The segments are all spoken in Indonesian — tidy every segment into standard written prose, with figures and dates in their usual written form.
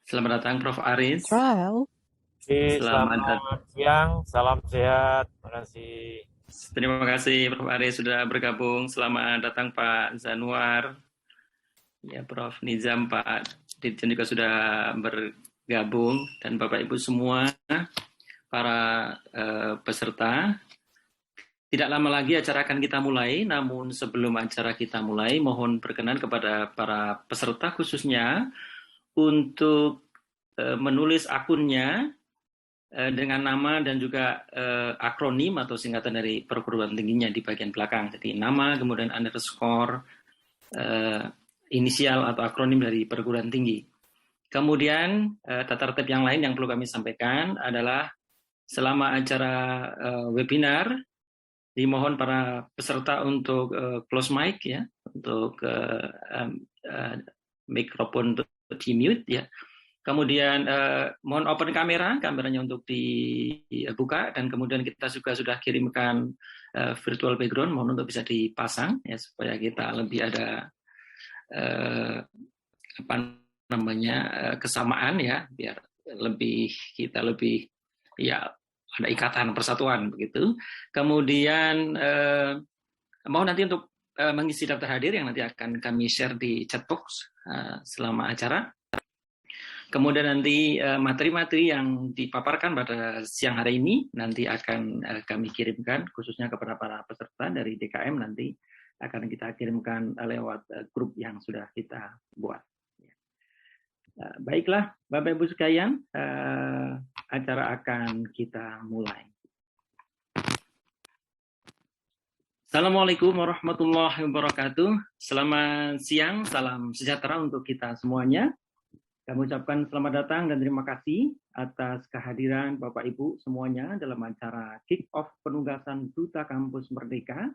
Selamat datang Prof. Aris. Trial. Selamat datang. Selamat siang, salam sehat, terima kasih. Terima kasih Prof. Aris sudah bergabung. Selamat datang Pak Zanuar. Ya, Prof. Nizam, Pak Dirjen juga sudah bergabung dan Bapak Ibu semua para peserta. Tidak lama lagi acara akan kita mulai, namun sebelum acara kita mulai, mohon berkenan kepada para peserta khususnya untuk menulis akunnya dengan nama dan juga akronim atau singkatan dari perguruan tingginya di bagian belakang. Jadi nama, kemudian underscore, inisial atau akronim dari perguruan tinggi. Kemudian tata tertib yang lain yang perlu kami sampaikan adalah selama acara webinar, dimohon para peserta untuk close mic ya, untuk mikrofon di mute ya. Kemudian mohon open kameranya untuk dibuka, dan kemudian kita juga sudah kirimkan virtual background, mohon untuk bisa dipasang ya supaya kita lebih ada kesamaan ya, biar kita lebih ya ada ikatan persatuan begitu. Kemudian mohon nanti untuk mengisi daftar hadir yang nanti akan kami share di chat box selama acara. Kemudian nanti materi-materi yang dipaparkan pada siang hari ini nanti akan kami kirimkan khususnya kepada para peserta dari DKM, nanti akan kita kirimkan lewat grup yang sudah kita buat. Baiklah Bapak Ibu sekalian, acara akan kita mulai. Assalamualaikum warahmatullahi wabarakatuh. Selamat siang, salam sejahtera untuk kita semuanya. Kami ucapkan selamat datang dan terima kasih atas kehadiran Bapak Ibu semuanya dalam acara Kick-Off Penugasan Duta Kampus Merdeka,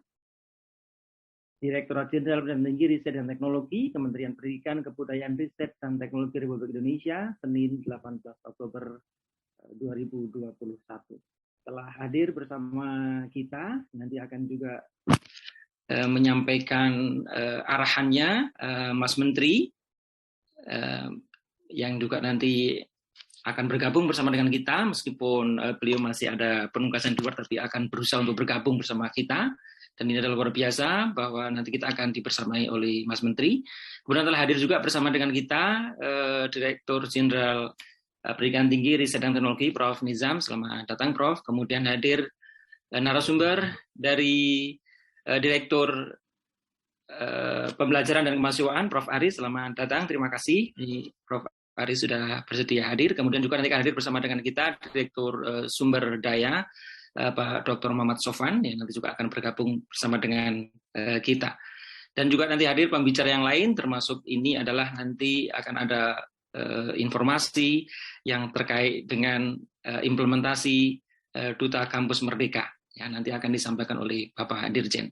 Direktorat Jenderal Pendidikan Tinggi, Riset dan Teknologi, Kementerian Pendidikan, Kebudayaan, Riset dan Teknologi Republik Indonesia, Senin 18 Oktober 2021. Setelah hadir bersama kita, nanti akan juga menyampaikan arahannya Mas Menteri, yang juga nanti akan bergabung bersama dengan kita, meskipun beliau masih ada penugasan di luar, tapi akan berusaha untuk bergabung bersama kita. Dan ini adalah luar biasa bahwa nanti kita akan dibersamai oleh Mas Menteri. Kemudian telah hadir juga bersama dengan kita Direktur Jenderal Pendidikan Tinggi, Riset dan Teknologi, Prof. Nizam. Selamat datang, Prof. Kemudian hadir narasumber dari Direktur Pembelajaran dan Kemahasiswaan, Prof. Aris. Selamat datang, terima kasih. Prof. Aris sudah bersedia hadir. Kemudian juga nanti akan hadir bersama dengan kita Direktur Sumber Daya, Pak Dr. Muhammad Sofwan, yang nanti juga akan bergabung bersama dengan kita. Dan juga nanti hadir pembicara yang lain, termasuk ini adalah nanti akan ada informasi yang terkait dengan implementasi Duta Kampus Merdeka, yang nanti akan disampaikan oleh Bapak Dirjen.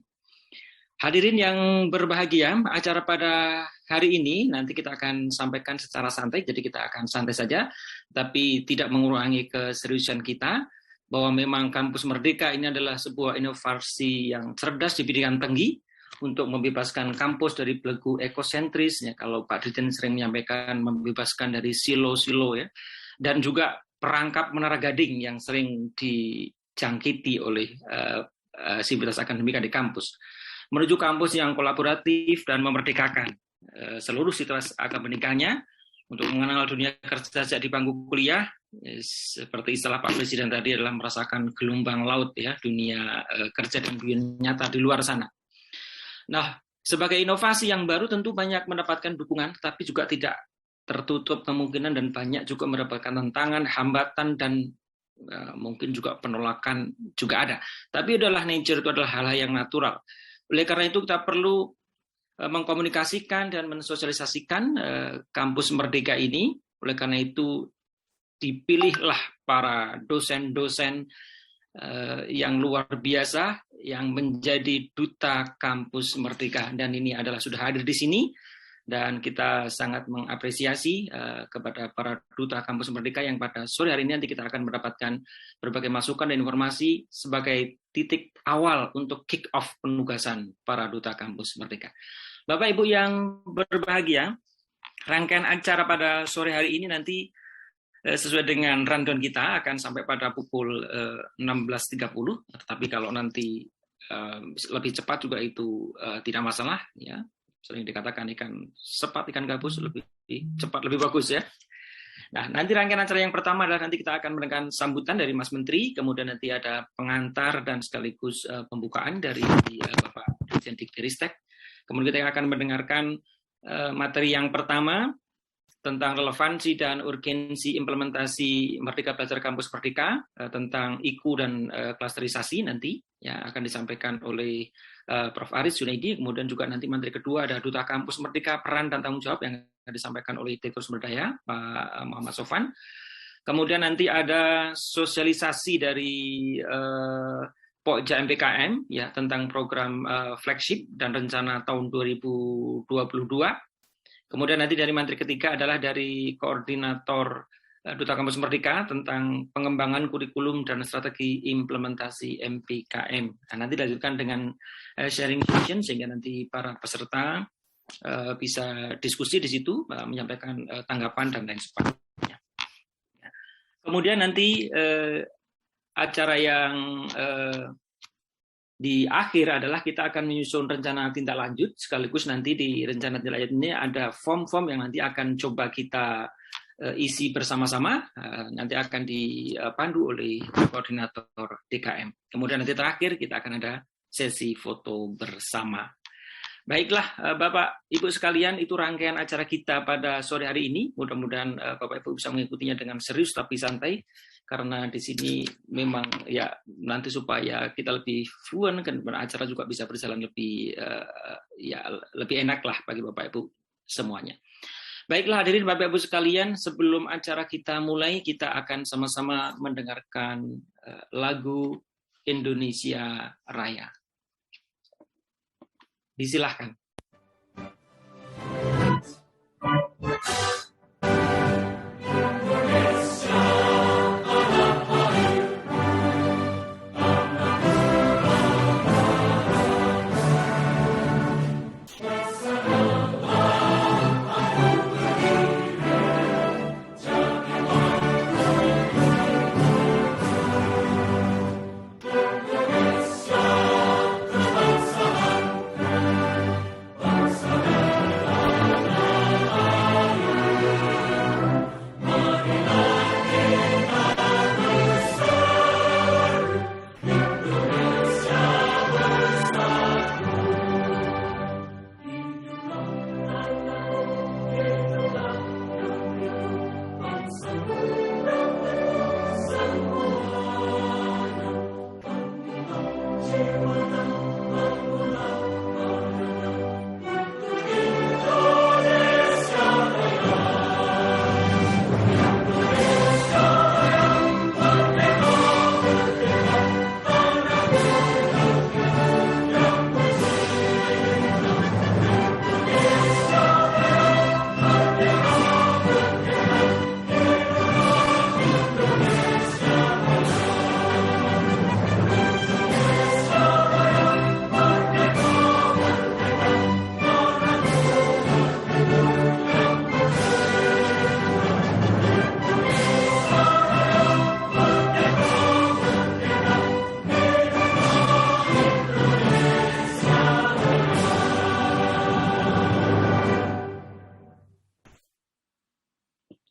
Hadirin yang berbahagia, acara pada hari ini nanti kita akan sampaikan secara santai, jadi kita akan santai saja, tapi tidak mengurangi keseriusan kita, bahwa memang Kampus Merdeka ini adalah sebuah inovasi yang cerdas di pendidikan tinggi untuk membebaskan kampus dari belenggu ekosentris, ya, kalau Pak Dirjen sering menyampaikan membebaskan dari silo-silo ya, dan juga perangkap menara gading yang sering dijangkiti oleh sivitas akademika di kampus, menuju kampus yang kolaboratif dan memerdekakan seluruh sivitas akademikanya untuk mengenal dunia kerja sejak di bangku kuliah. Seperti istilah Pak Presiden tadi adalah merasakan gelombang laut ya, dunia kerja dan dunia nyata di luar sana. Nah, sebagai inovasi yang baru tentu banyak mendapatkan dukungan, tapi juga tidak tertutup kemungkinan dan banyak juga mendapatkan tantangan, hambatan, dan mungkin juga penolakan juga ada. Tapi adalah nature, itu adalah hal-hal yang natural. Oleh karena itu kita perlu mengkomunikasikan dan mensosialisasikan Kampus Merdeka ini. Oleh karena itu dipilihlah para dosen-dosen yang luar biasa yang menjadi duta Kampus Merdeka, dan ini adalah sudah hadir di sini, dan kita sangat mengapresiasi kepada para duta Kampus Merdeka yang pada sore hari ini nanti kita akan mendapatkan berbagai masukan dan informasi sebagai titik awal untuk kick off penugasan para duta Kampus Merdeka. Bapak Ibu yang berbahagia, rangkaian acara pada sore hari ini nanti sesuai dengan rundown kita akan sampai pada pukul 16.30. Tetapi kalau nanti lebih cepat juga itu tidak masalah, ya. Sering dikatakan ikan sepat, ikan gabus lebih cepat lebih bagus, ya. Nah, nanti rangkaian acara yang pertama adalah nanti kita akan mendengarkan sambutan dari Mas Menteri, kemudian nanti ada pengantar dan sekaligus pembukaan dari Bapak Dirjen Diktiristek. Kemudian kita akan mendengarkan materi yang pertama tentang relevansi dan urgensi implementasi Merdeka Belajar Kampus Merdeka, tentang IKU dan klasterisasi nanti, ya, akan disampaikan oleh Prof. Aris Junaidi. Kemudian juga nanti materi kedua ada Duta Kampus Merdeka, peran dan tanggung jawab, yang akan disampaikan oleh Direktur Sumber Daya, Pak Muhammad Sofwan. Kemudian nanti ada sosialisasi dari Pokja MPKM, ya, tentang program flagship dan rencana tahun 2022. Kemudian nanti dari materi ketiga adalah dari koordinator Duta Kampus Merdeka tentang pengembangan kurikulum dan strategi implementasi MPKM. Nah, nanti dilanjutkan dengan sharing session sehingga nanti para peserta bisa diskusi di situ, menyampaikan tanggapan dan lain sebagainya. Kemudian nanti acara yang di akhir adalah kita akan menyusun rencana tindak lanjut, sekaligus nanti di rencana tindak lanjut ini ada form-form yang nanti akan coba kita isi bersama-sama, nanti akan dipandu oleh koordinator DKM. Kemudian nanti terakhir kita akan ada sesi foto bersama. Baiklah, Bapak Ibu sekalian, itu rangkaian acara kita pada sore hari ini. Mudah-mudahan Bapak Ibu bisa mengikutinya dengan serius tapi santai, karena di sini memang ya nanti supaya kita lebih fluent dan acara juga bisa berjalan lebih lebih enak lah bagi Bapak Ibu semuanya. Baiklah hadirin Bapak Ibu sekalian, sebelum acara kita mulai, kita akan sama-sama mendengarkan lagu Indonesia Raya. Disilahkan.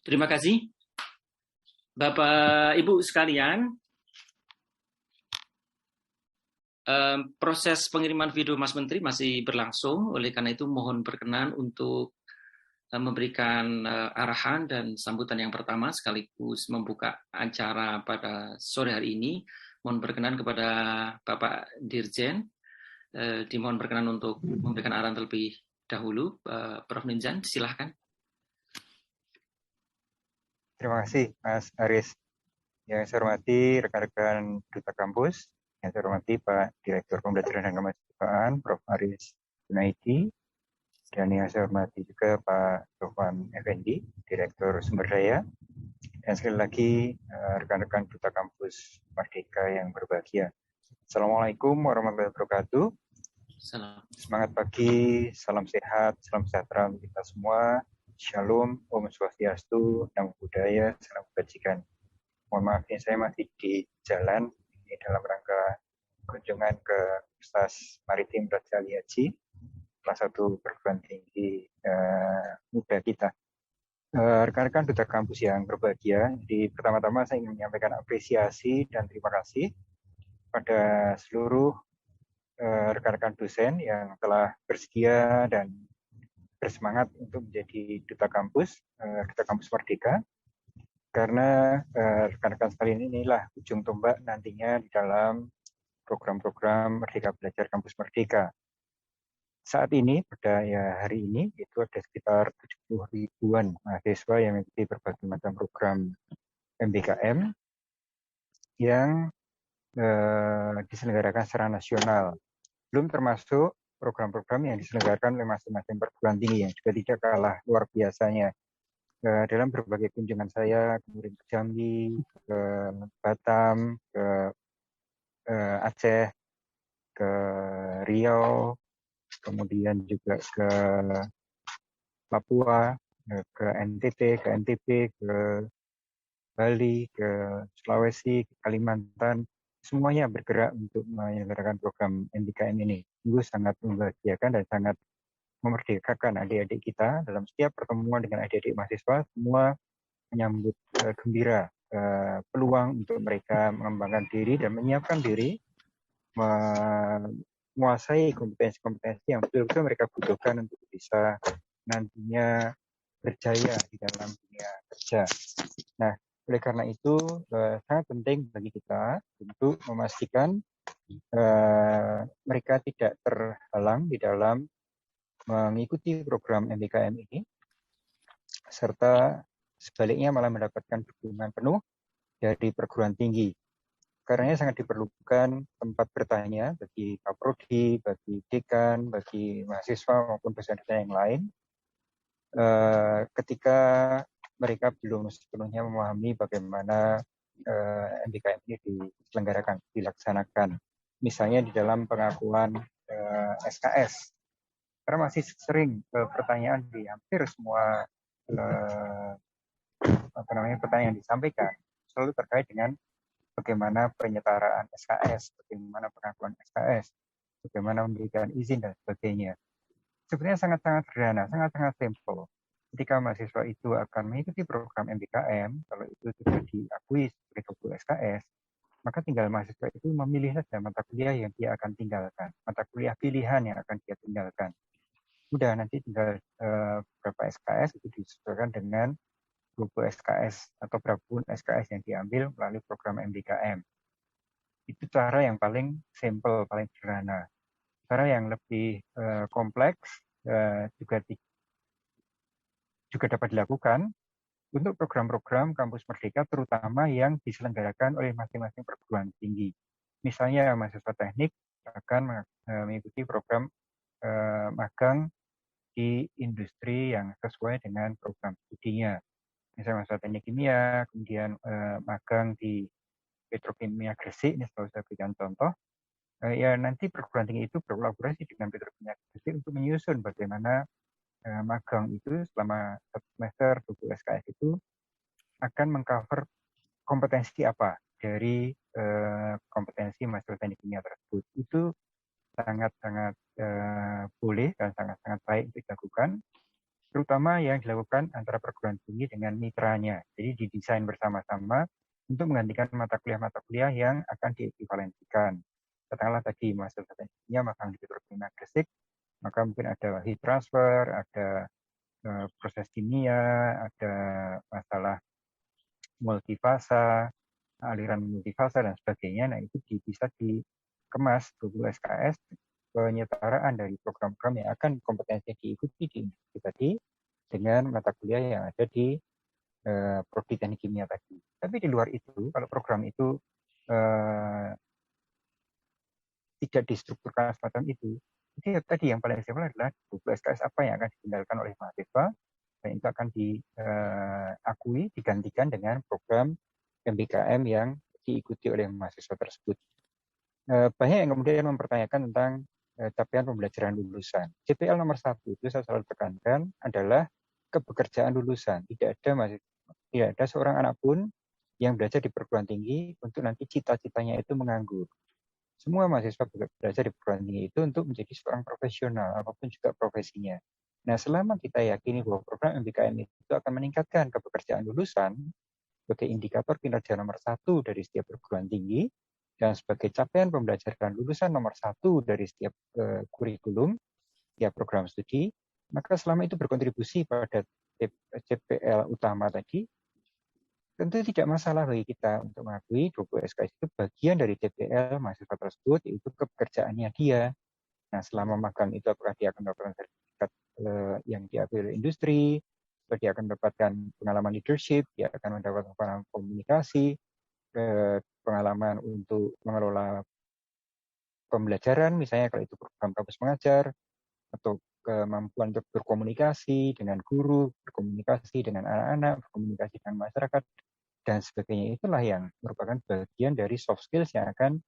Terima kasih. Bapak Ibu sekalian, proses pengiriman video Mas Menteri masih berlangsung, oleh karena itu mohon berkenan untuk memberikan arahan dan sambutan yang pertama sekaligus membuka acara pada sore hari ini. Mohon berkenan kepada Bapak Dirjen, dimohon berkenan untuk memberikan arahan terlebih dahulu. Prof. Ninjan, silahkan. Terima kasih, Mas Aris. Yang saya hormati rekan-rekan Duta Kampus, yang saya hormati Pak Direktur Pembelajaran dan Kemahasiswaan, Prof. Aris Junaidi, dan yang saya hormati juga Pak Sofwan Effendi, Direktur Sumber Daya, dan sekali lagi rekan-rekan Duta Kampus Merdeka yang berbahagia. Assalamualaikum warahmatullahi wabarakatuh. Salam. Semangat pagi, salam sehat, salam sejahtera untuk kita semua. Shalom, Om Swastiastu, Namo Buddhaya, Salam Kebajikan. Mohon maaf ya, saya masih di jalan ini dalam rangka kunjungan ke Universitas Maritim Raja Ali Haji, salah satu perguruan tinggi muda kita. Rekan-rekan duta kampus yang berbahagia, di pertama-tama saya ingin menyampaikan apresiasi dan terima kasih pada seluruh rekan-rekan dosen yang telah bersedia dan bersemangat untuk menjadi duta kampus Merdeka, karena rekan-rekan sekalian inilah ujung tombak nantinya di dalam program-program Merdeka Belajar Kampus Merdeka. Saat ini, pada hari ini, itu ada sekitar 70 ribuan mahasiswa yang mengikuti berbagai macam program MBKM yang diselenggarakan secara nasional. Belum termasuk program-program yang diselenggarakan oleh masing-masing perguruan tinggi yang juga tidak kalah luar biasanya. Dalam berbagai kunjungan saya, kemudian ke Jambi, ke Batam, ke Aceh, ke Riau, kemudian juga ke Papua, ke NTT, ke NTB, ke Bali, ke Sulawesi, ke Kalimantan, semuanya bergerak untuk menyelenggarakan program MBKM ini. Sungguh sangat membahagiakan dan sangat memerdekakan adik-adik kita. Dalam setiap pertemuan dengan adik-adik mahasiswa, semua menyambut gembira peluang untuk mereka mengembangkan diri dan menyiapkan diri menguasai kompetensi-kompetensi yang betul-betul mereka butuhkan untuk bisa nantinya berjaya di dalam dunia kerja. Nah, oleh karena itu sangat penting bagi kita untuk memastikan mereka tidak terhalang di dalam mengikuti program MBKM ini, serta sebaliknya malah mendapatkan dukungan penuh dari perguruan tinggi. Karenanya sangat diperlukan tempat bertanya bagi Kaprodi, bagi dekan, bagi mahasiswa maupun dosen-dosen yang lain ketika mereka belum sepenuhnya memahami bagaimana MBKM ini diselenggarakan, dilaksanakan. Misalnya di dalam pengakuan SKS. Karena masih sering pertanyaan di hampir semua pertanyaan yang disampaikan selalu terkait dengan bagaimana penyetaraan SKS, bagaimana pengakuan SKS, bagaimana memberikan izin dan sebagainya. Sebenarnya sangat-sangat sederhana, sangat-sangat simple. Ketika mahasiswa itu akan mengikuti program MBKM, kalau itu sudah diakui sebagai buku SKS, maka tinggal mahasiswa itu memilih saja mata kuliah yang dia akan tinggalkan, mata kuliah pilihan yang akan dia tinggalkan. Udah, nanti tinggal berapa SKS itu disesuaikan dengan buku SKS atau berapapun SKS yang diambil melalui program MBKM. Itu cara yang paling simple, paling sederhana. Cara yang lebih kompleks juga dapat dilakukan untuk program-program kampus merdeka, terutama yang diselenggarakan oleh masing-masing perguruan tinggi. Misalnya mahasiswa teknik akan mengikuti program magang di industri yang sesuai dengan program studinya. Misalnya mahasiswa teknik kimia, kemudian magang di Petrokimia Gresik, ini selalu saya berikan contoh. Ya nanti perguruan tinggi itu berkolaborasi dengan Petrokimia Gresik untuk menyusun bagaimana magang itu selama 1 semester buku SKS itu akan mengcover kompetensi apa dari kompetensi mahasiswa teknik kimia tersebut. Itu sangat-sangat boleh dan sangat-sangat baik untuk dilakukan, terutama yang dilakukan antara perguruan tinggi dengan mitranya. Jadi didesain bersama-sama untuk menggantikan mata kuliah yang akan diekuivalensikan. Katakanlah tadi mahasiswa teknik kimia magang di Petrokimia Gresik, maka mungkin ada heat transfer, ada proses kimia, ada masalah multifasa, aliran multifasa dan sebagainya. Nah, itu bisa dikemas buku SKS penyetaraan dari program-program yang akan kompetensi diikuti di industri tadi dengan mata kuliah yang ada di prodi teknik kimia tadi. Tapi di luar itu, kalau program itu tidak distrukturkan semacam itu ya tadi yang paling simpel adalah buku SKS apa yang akan ditinggalkan oleh mahasiswa, dan itu akan diakui, digantikan dengan program MBKM yang diikuti oleh mahasiswa tersebut. Banyak yang kemudian mempertanyakan tentang capaian pembelajaran lulusan. CPL nomor 1 itu saya selalu tekankan adalah kepekerjaan lulusan. Tidak ada seorang anak pun yang belajar di perguruan tinggi untuk nanti cita-citanya itu menganggur. Semua mahasiswa belajar di perguruan tinggi itu untuk menjadi seorang profesional, apapun juga profesinya. Nah, selama kita yakini bahwa program MBKM itu akan meningkatkan kepekerjaan lulusan sebagai indikator kinerja nomor 1 dari setiap perguruan tinggi, dan sebagai capaian pembelajaran lulusan nomor 1 dari setiap kurikulum, setiap program studi, maka selama itu berkontribusi pada CPL utama tadi, tentu tidak masalah bagi kita untuk mengakui 20 SKS itu bagian dari CPL mahasiswa tersebut, yaitu pekerjaannya dia. Nah, selama magang itu apakah dia akan mendapatkan sertifikat yang diakui oleh industri, atau dia akan mendapatkan pengalaman leadership, dia akan mendapatkan pengalaman komunikasi, pengalaman untuk mengelola pembelajaran, misalnya kalau itu program kampus mengajar, atau kemampuan untuk berkomunikasi dengan guru, berkomunikasi dengan anak-anak, berkomunikasi dengan masyarakat, dan sebagainya. Itulah yang merupakan bagian dari soft skills yang akan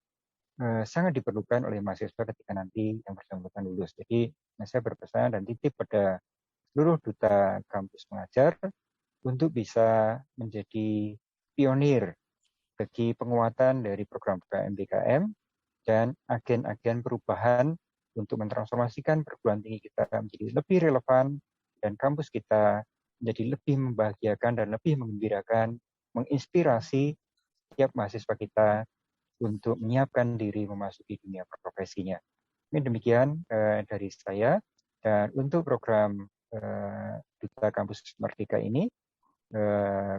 sangat diperlukan oleh mahasiswa ketika nanti yang bersangkutan lulus. Jadi saya berpesan dan titip pada seluruh duta kampus mengajar untuk bisa menjadi pionir bagi penguatan dari program MBKM dan agen-agen perubahan untuk mentransformasikan perguruan tinggi kita menjadi lebih relevan dan kampus kita menjadi lebih membahagiakan dan lebih menggembirakan, menginspirasi setiap mahasiswa kita untuk menyiapkan diri memasuki dunia profesinya. Ini demikian dari saya. Dan untuk program Duta Kampus Merdeka ini,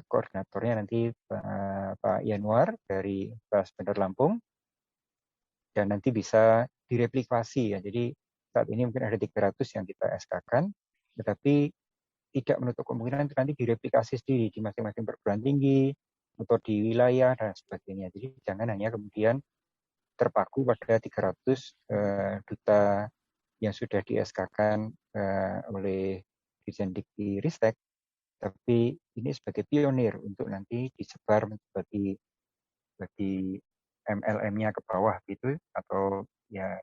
koordinatornya nanti Pak Yanuar dari Universitas Bandar Lampung, dan nanti bisa direplikasi ya. Jadi saat ini mungkin ada 300 yang kita SK-kan, tetapi tidak menutup kemungkinan itu nanti direplikasi sendiri di masing-masing perguruan tinggi atau di wilayah dan sebagainya. Jadi jangan hanya kemudian terpaku pada 300 duta yang sudah di SK-kan oleh Dirjen Dikti Ristek, tapi ini sebagai pionir untuk nanti disebar bagi MLM-nya ke bawah gitu, atau ya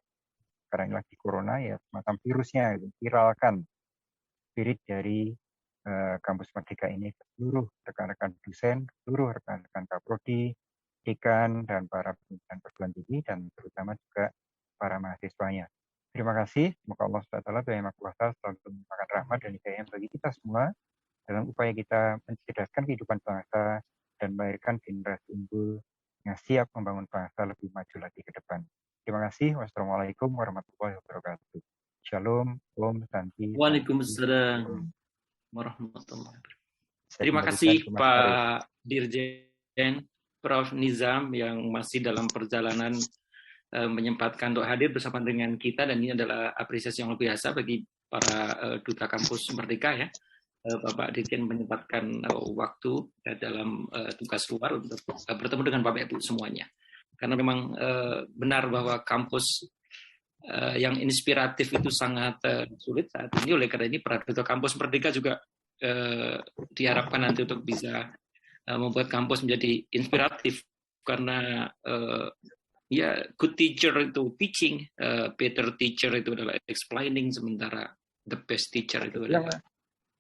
sekarang lagi corona ya semacam virusnya gitu, viralkan spirit dari Kampus Merdeka ini ke seluruh rekan-rekan dosen, seluruh rekan-rekan kaprodi, dekan, dan para pimpinan perguruan tinggi, dan terutama juga para mahasiswanya. Terima kasih. Semoga Allah SWT yang Maha Kuasa selalu melimpahkan rahmat dan hidayah bagi kita semua dalam upaya kita mencerdaskan kehidupan bangsa dan melahirkan generasi unggul yang siap membangun bangsa lebih maju lagi ke depan. Terima kasih. Wassalamualaikum warahmatullahi wabarakatuh. Shalom, Om Santi. Waalaikumsalam warahmatullahi wabarakatuh. Terima kasih Pak Dirjen Prof. Nizam yang masih dalam perjalanan menyempatkan untuk hadir bersama dengan kita, dan ini adalah apresiasi yang luar biasa bagi para duta kampus Merdeka ya. Bapak Dirjen menyempatkan waktu dalam tugas luar untuk bertemu dengan Bapak Ibu semuanya. Karena memang benar bahwa kampus yang inspiratif itu sangat sulit saat ini. Oleh karena ini para duta kampus Merdeka juga diharapkan nanti untuk bisa membuat kampus menjadi inspiratif, karena ya good teacher itu teaching, better teacher itu adalah explaining, sementara the best teacher itu adalah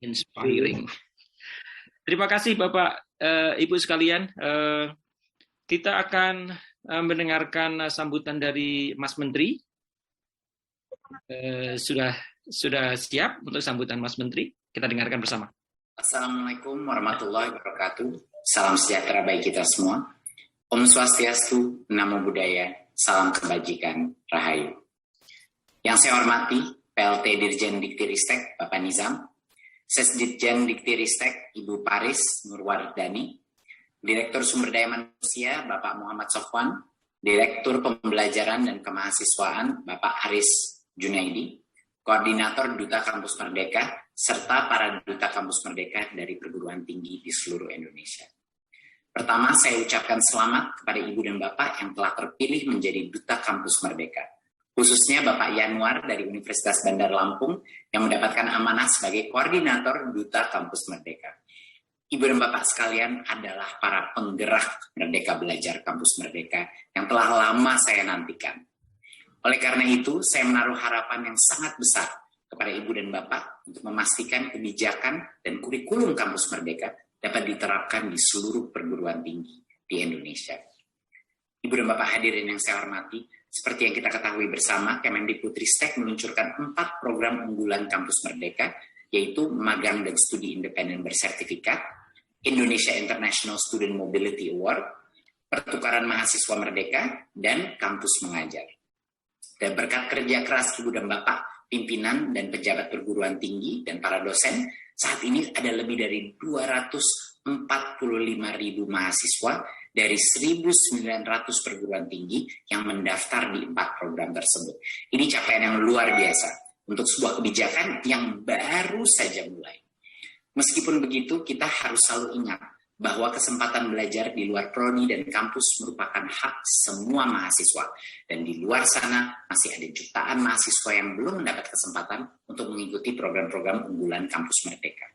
inspiring. Terima kasih Bapak Ibu sekalian. Kita akan mendengarkan sambutan dari Mas Menteri. Sudah siap untuk sambutan Mas Menteri? Kita dengarkan bersama. Assalamualaikum warahmatullahi wabarakatuh. Salam sejahtera bagi kita semua. Om Swastiastu, Namo Buddhaya, salam kebajikan, Rahayu. Yang saya hormati, PLT Dirjen Dikti Ristek, Bapak Nizam, Sesditjen Dikti Ristek, Ibu Paris Nurwardani, Direktur Sumber Daya Manusia, Bapak Muhammad Sofwan, Direktur Pembelajaran dan Kemahasiswaan, Bapak Haris Junaidi, Koordinator Duta Kampus Merdeka, serta para Duta Kampus Merdeka dari perguruan tinggi di seluruh Indonesia. Pertama, saya ucapkan selamat kepada Ibu dan Bapak yang telah terpilih menjadi Duta Kampus Merdeka. Khususnya Bapak Yanuar dari Universitas Bandar Lampung yang mendapatkan amanah sebagai Koordinator Duta Kampus Merdeka. Ibu dan Bapak sekalian adalah para penggerak Merdeka Belajar Kampus Merdeka yang telah lama saya nantikan. Oleh karena itu, saya menaruh harapan yang sangat besar kepada Ibu dan Bapak untuk memastikan kebijakan dan kurikulum Kampus Merdeka dapat diterapkan di seluruh perguruan tinggi di Indonesia. Ibu dan Bapak hadirin yang saya hormati, seperti yang kita ketahui bersama, Kemendikbudristek meluncurkan 4 program unggulan Kampus Merdeka, yaitu Magang dan Studi Independen Bersertifikat, Indonesia International Student Mobility Award, Pertukaran Mahasiswa Merdeka, dan Kampus Mengajar. Dan berkat kerja keras Ibu dan Bapak, pimpinan dan pejabat perguruan tinggi, dan para dosen, saat ini ada lebih dari 245.000 mahasiswa dari 1.900 perguruan tinggi yang mendaftar di 4 program tersebut. Ini capaian yang luar biasa untuk sebuah kebijakan yang baru saja mulai. Meskipun begitu, kita harus selalu ingat bahwa kesempatan belajar di luar prodi dan kampus merupakan hak semua mahasiswa. Dan di luar sana masih ada jutaan mahasiswa yang belum mendapat kesempatan untuk mengikuti program-program unggulan Kampus Merdeka.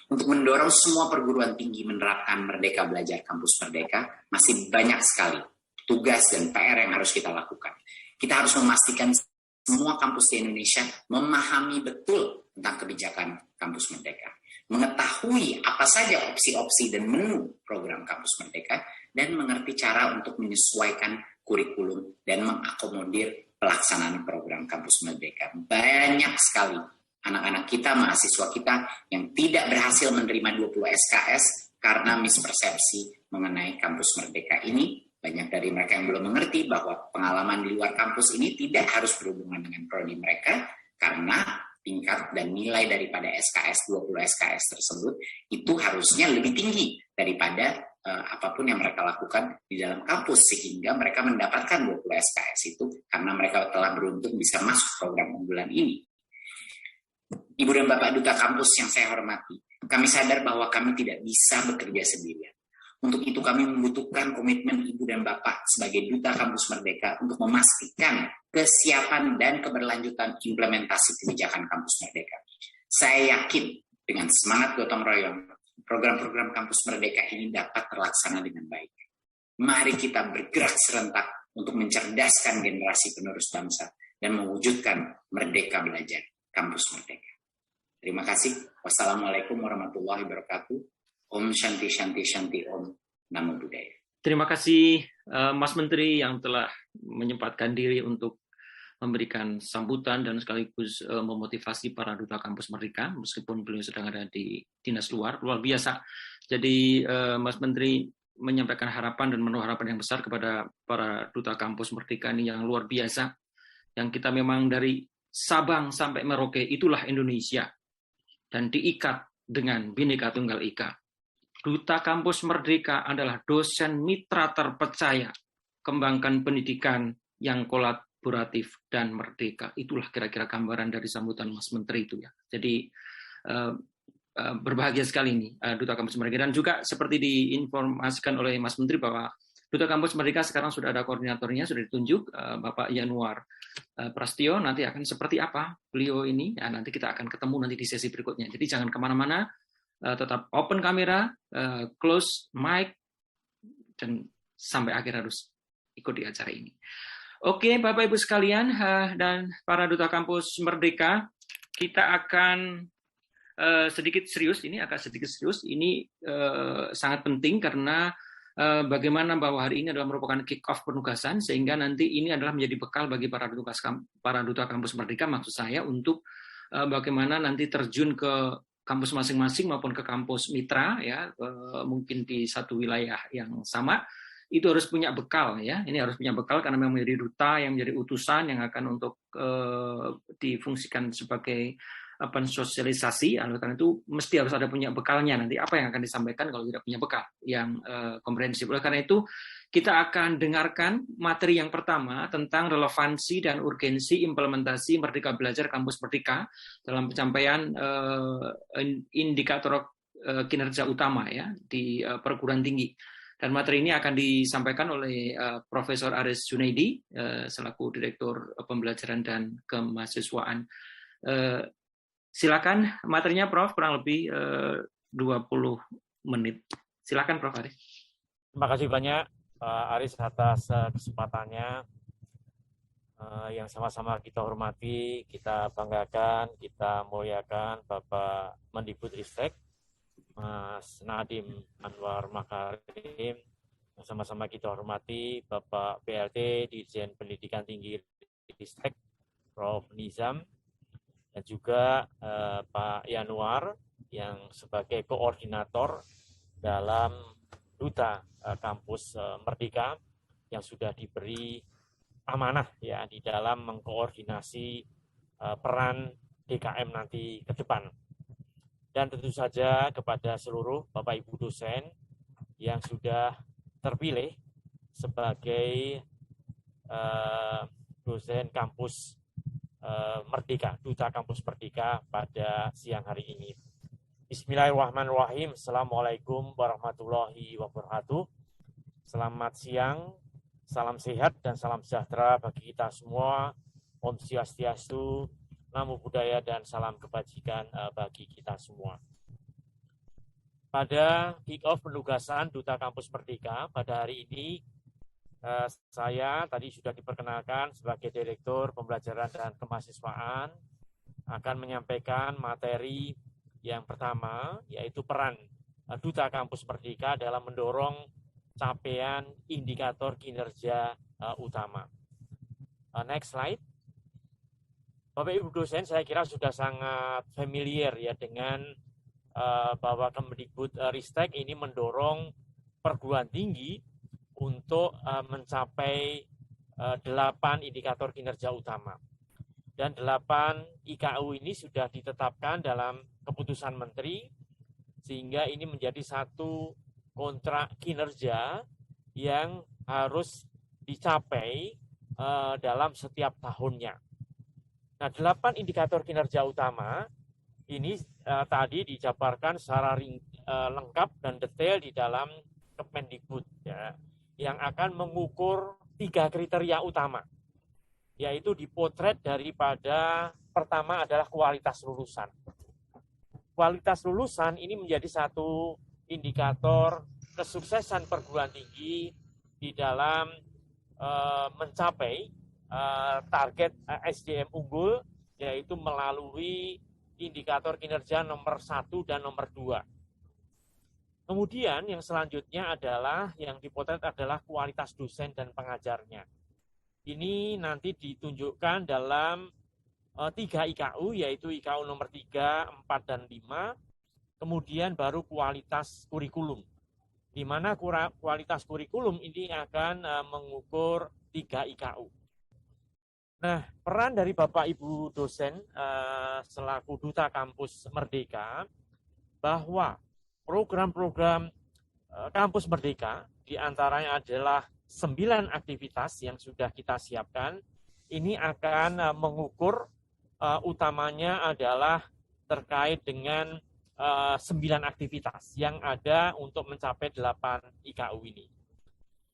Untuk mendorong semua perguruan tinggi menerapkan Merdeka Belajar Kampus Merdeka, masih banyak sekali tugas dan PR yang harus kita lakukan. Kita harus memastikan semua kampus di Indonesia memahami betul tentang kebijakan Kampus Merdeka, mengetahui apa saja opsi-opsi dan menu program Kampus Merdeka, dan mengerti cara untuk menyesuaikan kurikulum dan mengakomodir pelaksanaan program Kampus Merdeka. Banyak sekali anak-anak kita, mahasiswa kita yang tidak berhasil menerima 20 SKS karena mispersepsi mengenai Kampus Merdeka ini. Banyak dari mereka yang belum mengerti bahwa pengalaman di luar kampus ini tidak harus berhubungan dengan prodi mereka, karena tingkat dan nilai daripada SKS 20 SKS tersebut itu harusnya lebih tinggi daripada apapun yang mereka lakukan di dalam kampus, sehingga mereka mendapatkan 20 SKS itu karena mereka telah beruntung bisa masuk program unggulan ini. Ibu dan Bapak Duta Kampus yang saya hormati, kami sadar bahwa kami tidak bisa bekerja sendirian. Untuk itu kami membutuhkan komitmen Ibu dan Bapak sebagai Duta Kampus Merdeka untuk memastikan kesiapan dan keberlanjutan implementasi kebijakan Kampus Merdeka. Saya yakin dengan semangat gotong royong, program-program Kampus Merdeka ini dapat terlaksana dengan baik. Mari kita bergerak serentak untuk mencerdaskan generasi penerus bangsa dan mewujudkan Merdeka Belajar Kampus Merdeka. Terima kasih. Wassalamualaikum warahmatullahi wabarakatuh. Om Shanti Shanti Shanti Om. Namo Buddhaya. Terima kasih Mas Menteri yang telah menyempatkan diri untuk memberikan sambutan dan sekaligus memotivasi para duta kampus Merdeka, meskipun beliau sedang ada di dinas luar biasa. Jadi Mas Menteri menyampaikan harapan dan menaruh harapan yang besar kepada para duta kampus Merdeka ini yang luar biasa, yang kita memang dari Sabang sampai Merauke itulah Indonesia, dan diikat dengan Bhinneka Tunggal Ika. Duta Kampus Merdeka adalah dosen mitra terpercaya, kembangkan pendidikan yang kolaboratif dan merdeka. Itulah kira-kira gambaran dari sambutan Mas Menteri itu ya. Jadi berbahagia sekali ini Duta Kampus Merdeka, dan juga seperti diinformasikan oleh Mas Menteri bahwa Duta Kampus Merdeka sekarang sudah ada koordinatornya, sudah ditunjuk Bapak Yanuar Prastio. Nanti akan seperti apa beliau ini, ya, nanti kita akan ketemu nanti di sesi berikutnya. Jadi jangan kemana-mana, tetap open kamera, close mic, dan sampai akhir harus ikut di acara ini. Oke, Bapak Ibu sekalian dan para Duta Kampus Merdeka, kita akan sedikit serius. Ini agak sedikit serius. Ini sangat penting karena bagaimana bahwa hari ini adalah merupakan kick-off penugasan, sehingga nanti ini adalah menjadi bekal bagi para Duta Kampus Merdeka, maksud saya, untuk bagaimana nanti terjun ke kampus masing-masing maupun ke kampus mitra, ya, mungkin di satu wilayah yang sama, itu harus punya bekal, ya. Ini harus punya bekal karena memang menjadi duta, yang menjadi utusan yang akan untuk difungsikan sebagai sosialisasi. Karena itu mesti harus ada punya bekalnya. Nanti apa yang akan disampaikan kalau tidak punya bekal yang komprehensif. Oleh karena itu kita akan dengarkan materi yang pertama tentang relevansi dan urgensi implementasi Merdeka Belajar Kampus Merdeka dalam pencapaian indikator kinerja utama, ya, di perguruan tinggi. Dan materi ini akan disampaikan oleh Profesor Aris Junaidi selaku Direktur Pembelajaran dan Kemahasiswaan. Silakan materinya, Prof, kurang lebih 20 menit. Silakan, Prof Aris. Terima kasih banyak Pak Aris atas kesempatannya. yang sama-sama kita hormati, kita banggakan, kita muliakan Bapak Mendikbudristek, Mas Nadiem Anwar Makarim, yang sama-sama kita hormati Bapak PLT Dirjen Pendidikan Tinggi Ristek, Prof. Nizam, dan juga Pak Yanuar yang sebagai koordinator dalam Duta Kampus Merdeka yang sudah diberi amanah ya di dalam mengkoordinasi peran DKM nanti ke depan. Dan tentu saja kepada seluruh Bapak Ibu dosen yang sudah terpilih sebagai dosen kampus Merdeka, Duta Kampus Merdeka pada siang hari ini. Bismillahirrahmanirrahim. Assalamualaikum warahmatullahi wabarakatuh. Selamat siang, salam sehat dan salam sejahtera bagi kita semua. Om Swastiastu, Namo Buddhaya dan salam kebajikan bagi kita semua. Pada kick-off penugasan Duta Kampus Merdeka pada hari ini, saya tadi sudah diperkenalkan sebagai Direktur Pembelajaran dan Kemahasiswaan akan menyampaikan materi yang pertama, yaitu peran Duta Kampus Merdeka dalam mendorong capaian indikator kinerja utama. Next slide. Bapak Ibu dosen, saya kira sudah sangat familiar ya dengan bahwa Kemdikbudristek ini mendorong perguruan tinggi untuk mencapai 8 indikator kinerja utama. Dan 8 IKU ini sudah ditetapkan dalam keputusan menteri, sehingga ini menjadi satu kontrak kinerja yang harus dicapai dalam setiap tahunnya. Nah, 8 indikator kinerja utama ini tadi dijabarkan secara lengkap dan detail di dalam Kemendikbud ya, yang akan mengukur 3 kriteria utama, yaitu dipotret daripada pertama adalah kualitas lulusan. Kualitas lulusan ini menjadi satu indikator kesuksesan perguruan tinggi di dalam mencapai target SDM unggul, yaitu melalui indikator kinerja nomor 1 dan nomor 2. Kemudian yang selanjutnya adalah yang dipotret adalah kualitas dosen dan pengajarnya. Ini nanti ditunjukkan dalam 3 IKU, yaitu IKU nomor 3, 4, dan 5. Kemudian baru kualitas kurikulum, di mana kualitas kurikulum ini akan mengukur 3 IKU. Nah, peran dari Bapak Ibu dosen selaku Duta Kampus Merdeka, bahwa program-program Kampus Merdeka diantaranya adalah 9 aktivitas yang sudah kita siapkan. Ini akan mengukur utamanya adalah terkait dengan 9 aktivitas yang ada untuk mencapai 8 IKU ini.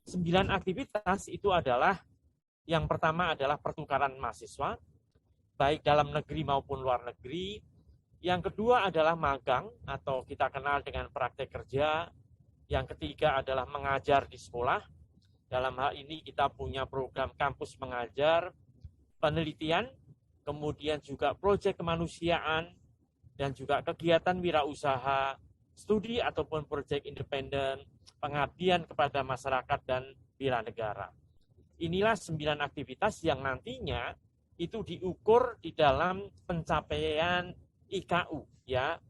9 aktivitas itu adalah, yang pertama adalah pertukaran mahasiswa, baik dalam negeri maupun luar negeri. Yang kedua adalah magang atau kita kenal dengan praktek kerja. Yang ketiga adalah mengajar di sekolah. Dalam hal ini kita punya program kampus mengajar, penelitian, kemudian juga proyek kemanusiaan, dan juga kegiatan wirausaha, studi ataupun proyek independen, pengabdian kepada masyarakat dan bela negara. Inilah 9 aktivitas yang nantinya itu diukur di dalam pencapaian IKU, ya,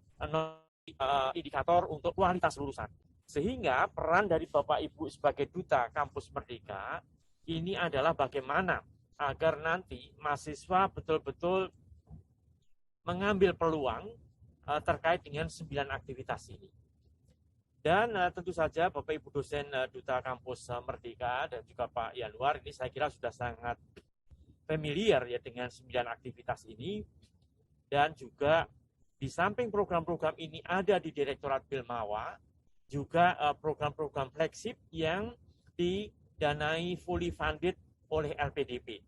indikator untuk kualitas lulusan. Sehingga peran dari Bapak Ibu sebagai Duta Kampus Merdeka ini adalah bagaimana agar nanti mahasiswa betul-betul mengambil peluang terkait dengan 9 aktivitas ini. Dan tentu saja Bapak Ibu dosen Duta Kampus Merdeka dan juga Pak Yanuar ini saya kira sudah sangat familiar ya dengan 9 aktivitas ini. Dan juga di samping program-program ini ada di Direktorat Bilmawa juga program-program flagship yang didanai fully funded oleh LPDP.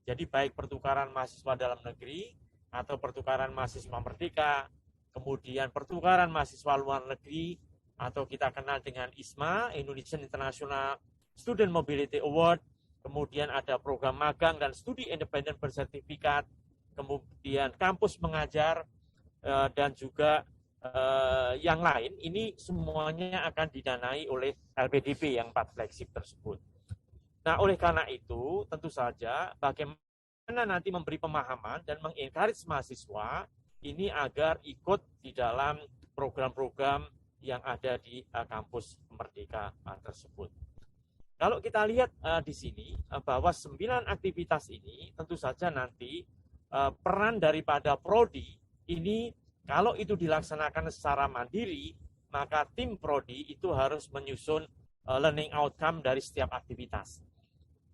Jadi baik pertukaran mahasiswa dalam negeri atau pertukaran mahasiswa merdeka, kemudian pertukaran mahasiswa luar negeri, atau kita kenal dengan ISMA, Indonesian International Student Mobility Award, kemudian ada program magang dan studi independen bersertifikat, kemudian kampus mengajar, dan juga yang lain. Ini semuanya akan didanai oleh LPDP yang 4 flagship tersebut. Nah, oleh karena itu, tentu saja bagaimana nanti memberi pemahaman dan mengencourage mahasiswa ini agar ikut di dalam program-program yang ada di kampus Merdeka tersebut. Kalau kita lihat di sini bahwa 9 aktivitas ini tentu saja nanti peran daripada prodi ini kalau itu dilaksanakan secara mandiri, maka tim prodi itu harus menyusun learning outcome dari setiap aktivitas.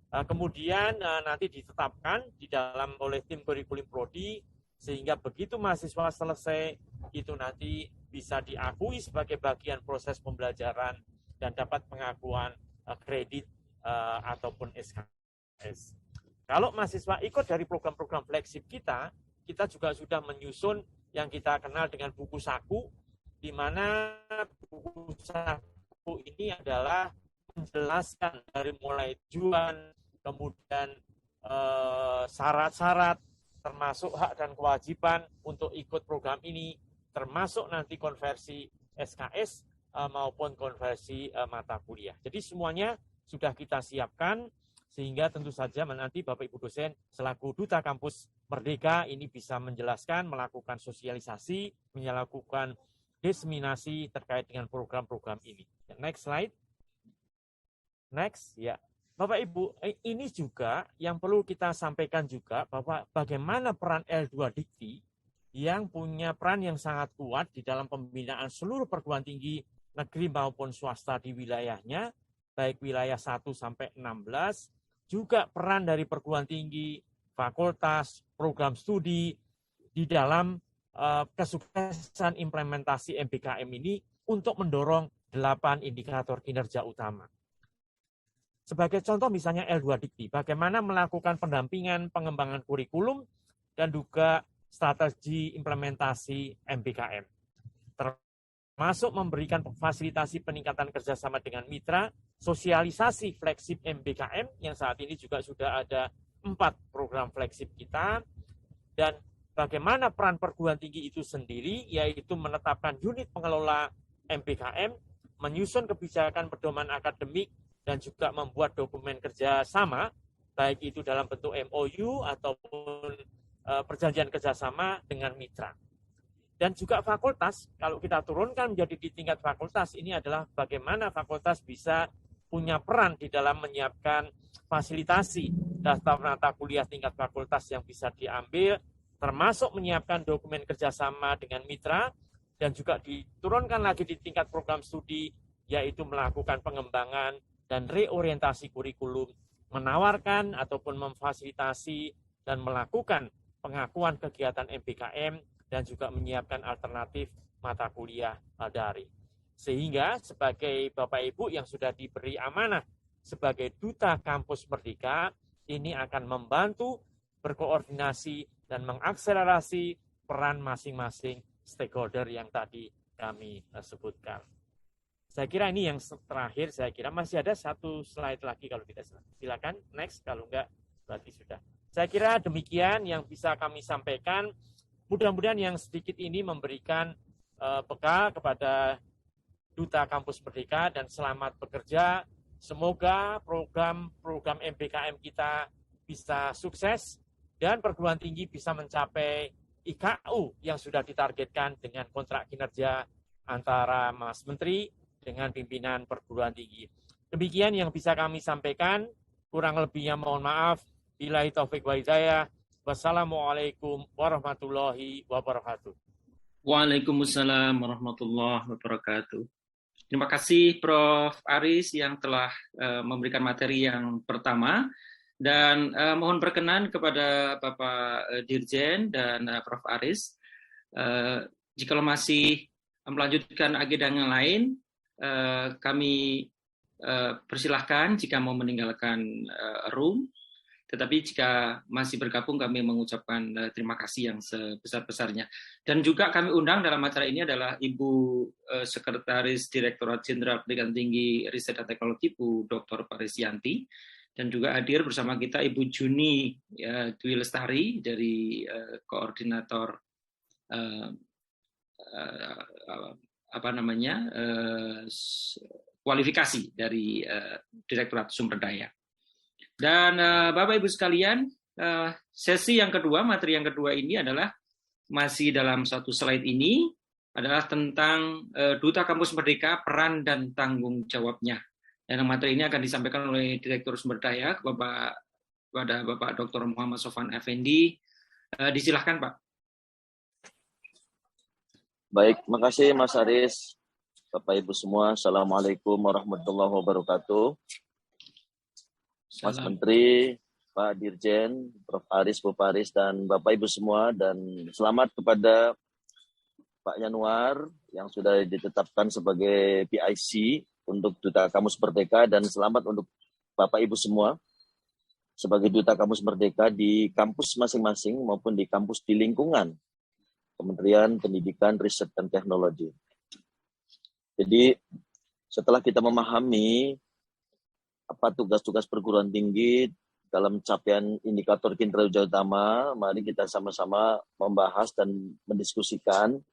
Kemudian nanti ditetapkan di dalam oleh tim kurikulum prodi sehingga begitu mahasiswa selesai itu nanti bisa diakui sebagai bagian proses pembelajaran dan dapat pengakuan kredit ataupun SKS. Kalau mahasiswa ikut dari program-program flagship kita juga sudah menyusun yang kita kenal dengan buku saku, di mana buku saku ini adalah menjelaskan dari mulai tujuan, kemudian syarat-syarat, termasuk hak dan kewajiban untuk ikut program ini, termasuk nanti konversi SKS maupun konversi mata kuliah. Jadi semuanya sudah kita siapkan, sehingga tentu saja nanti Bapak Ibu dosen selaku Duta Kampus Merdeka ini bisa menjelaskan, melakukan sosialisasi, melakukan diseminasi terkait dengan program-program ini. Next slide. Next, ya. Bapak Ibu, ini juga yang perlu kita sampaikan juga bahwa bagaimana peran L2 Dikti yang punya peran yang sangat kuat di dalam pembinaan seluruh perguruan tinggi negeri maupun swasta di wilayahnya, baik wilayah 1 sampai 16, juga peran dari perguruan tinggi, fakultas, program studi di dalam kesuksesan implementasi MBKM ini untuk mendorong 8 indikator kinerja utama. Sebagai contoh misalnya L2 Dikti, bagaimana melakukan pendampingan pengembangan kurikulum dan juga strategi implementasi MBKM. Termasuk memberikan fasilitasi peningkatan kerjasama dengan mitra, sosialisasi flagship MBKM yang saat ini juga sudah ada 4 program flagship kita, dan bagaimana peran perguruan tinggi itu sendiri, yaitu menetapkan unit pengelola MBKM, menyusun kebijakan pedoman akademik, dan juga membuat dokumen kerjasama, baik itu dalam bentuk MOU ataupun perjanjian kerjasama dengan mitra. Dan juga fakultas, kalau kita turunkan menjadi di tingkat fakultas, ini adalah bagaimana fakultas bisa punya peran di dalam menyiapkan fasilitasi daftar mata kuliah tingkat fakultas yang bisa diambil, termasuk menyiapkan dokumen kerjasama dengan mitra, dan juga diturunkan lagi di tingkat program studi, yaitu melakukan pengembangan dan reorientasi kurikulum, menawarkan ataupun memfasilitasi dan melakukan pengakuan kegiatan MBKM, dan juga menyiapkan alternatif mata kuliah daring. Sehingga sebagai Bapak Ibu yang sudah diberi amanah sebagai Duta Kampus Merdeka, ini akan membantu berkoordinasi dan mengakselerasi peran masing-masing stakeholder yang tadi kami sebutkan. Saya kira ini yang terakhir, saya kira masih ada 1 slide lagi kalau tidak salah. Silakan, next, kalau enggak berarti sudah. Saya kira demikian yang bisa kami sampaikan. Mudah-mudahan yang sedikit ini memberikan bekal kepada Duta Kampus Merdeka dan selamat bekerja. Semoga program-program MBKM kita bisa sukses dan perguruan tinggi bisa mencapai IKU yang sudah ditargetkan dengan kontrak kinerja antara Mas Menteri dengan pimpinan perguruan tinggi. Demikian yang bisa kami sampaikan, kurang lebihnya mohon maaf. Billahi taufik wa hidayah. Wassalamualaikum warahmatullahi wabarakatuh. Waalaikumsalam warahmatullahi wabarakatuh. Terima kasih Prof. Aris yang telah memberikan materi yang pertama, dan mohon berkenan kepada Bapak Dirjen dan Prof. Aris, jika masih melanjutkan agenda yang lain, kami persilahkan jika mau meninggalkan room, tetapi jika masih bergabung kami mengucapkan terima kasih yang sebesar-besarnya. Dan juga kami undang dalam acara ini adalah Ibu Sekretaris Direktorat Jenderal Pendidikan Tinggi Riset dan Teknologi, Bu Dr. Paris Yanti, Dan juga hadir bersama kita Ibu Juni Dwi Lestari dari koordinator kualifikasi dari Direktorat Sumber Daya. Dan Bapak Ibu sekalian, sesi yang kedua, materi yang kedua ini adalah masih dalam satu slide ini adalah tentang Duta Kampus Merdeka, peran dan tanggung jawabnya. Dan materi ini akan disampaikan oleh Direktur Sumber Daya kepada Bapak Dr. Muhammad Sofwan Effendi. Disilahkan, Pak. Baik, makasih Mas Aris. Bapak Ibu semua, Assalamualaikum warahmatullahi wabarakatuh. Mas Menteri, Pak Dirjen, Prof. Aris, Bu Paris, dan Bapak Ibu semua, dan selamat kepada Pak Yanuar yang sudah ditetapkan sebagai PIC untuk Duta Kampus Merdeka, dan selamat untuk Bapak Ibu semua sebagai Duta Kampus Merdeka di kampus masing-masing maupun di kampus di lingkungan Kementerian Pendidikan, Riset, dan Teknologi. Jadi setelah kita memahami apa tugas-tugas perguruan tinggi dalam capaian indikator kinerja utama, mari kita sama-sama membahas dan mendiskusikan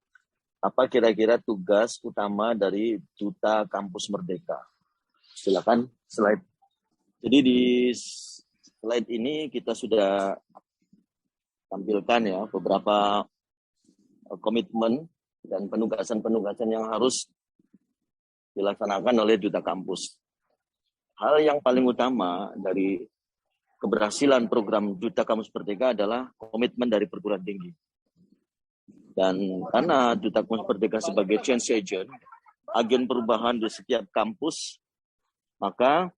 apa kira-kira tugas utama dari Duta Kampus Merdeka. Silakan slide. Jadi di slide ini kita sudah tampilkan ya beberapa komitmen dan penugasan-penugasan yang harus dilaksanakan oleh Duta Kampus. Hal yang paling utama dari keberhasilan program Duta Kampus Merdeka adalah komitmen dari perguruan tinggi. Dan karena Duta Kampus Merdeka sebagai change agent, agen perubahan di setiap kampus, maka